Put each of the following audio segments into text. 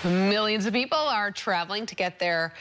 Millions of people are traveling to get their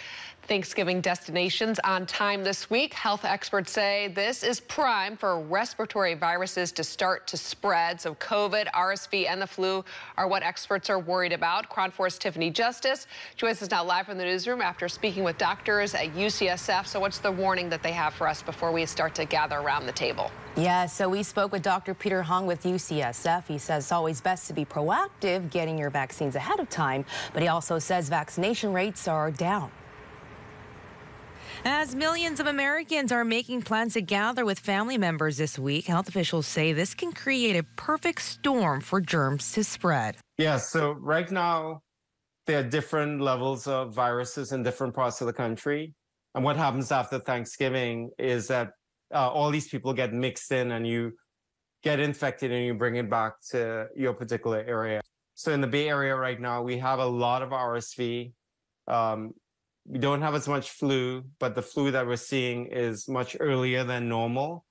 Thanksgiving destinations on time this week. Health experts say this is prime for respiratory viruses to start to spread. So COVID, RSV, and the flu are what experts are worried about. KRON 4's Tiffany Justice joins us now live from the newsroom after speaking with doctors at UCSF. So what's the warning that they have for us before we start to gather around the table? Yeah, so we spoke with Dr. Peter Hong with UCSF. He says it's always best to be proactive, getting your vaccines ahead of time, but he also says vaccination rates are down. As millions of Americans are making plans to gather with family members this week, health officials say this can create a perfect storm for germs to spread. Yeah, so right now there are different levels of viruses in different parts of the country. And what happens after Thanksgiving is that all these people get mixed in and you get infected and you bring it back to your particular area. So in the Bay Area right now, we have a lot of RSV. We don't have as much flu, but the flu that we're seeing is much earlier than normal.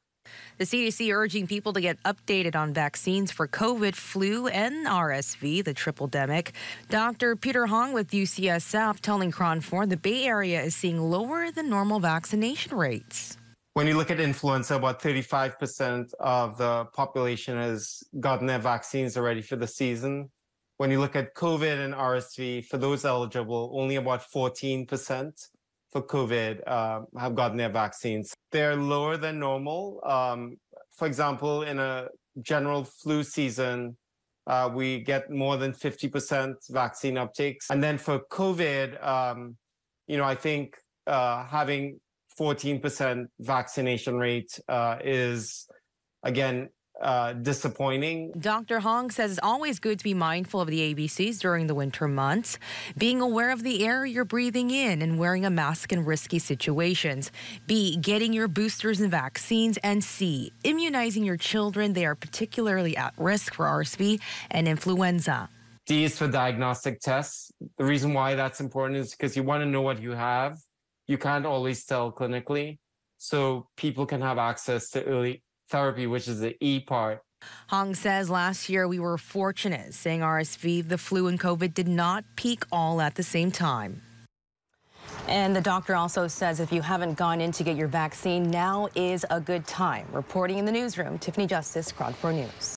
The CDC urging people to get updated on vaccines for COVID, flu, and RSV, the triple-demic. Dr. Peter Hong with UCSF telling KRON 4 the Bay Area is seeing lower than normal vaccination rates. When you look at influenza, about 35% of the population has gotten their vaccines already for the season. When you look at COVID and RSV, for those eligible, only about 14% for COVID have gotten their vaccines. They're lower than normal. For example, in a general flu season, we get more than 50% vaccine uptakes. And then for COVID, I think having 14% vaccination rate is, again, disappointing. Dr. Hong says it's always good to be mindful of the ABCs during the winter months, being aware of the air you're breathing in and wearing a mask in risky situations. B, getting your boosters and vaccines. And C, immunizing your children. They are particularly at risk for RSV and influenza. D is for diagnostic tests. The reason why that's important is because you want to know what you have. You can't always tell clinically, so people can have access to early therapy, which is the E part. Hong says last year we were fortunate, saying RSV, the flu, and COVID did not peak all at the same time. And the doctor also says if you haven't gone in to get your vaccine, now is a good time. Reporting in the newsroom, Tiffany Justice, KRON 4 News.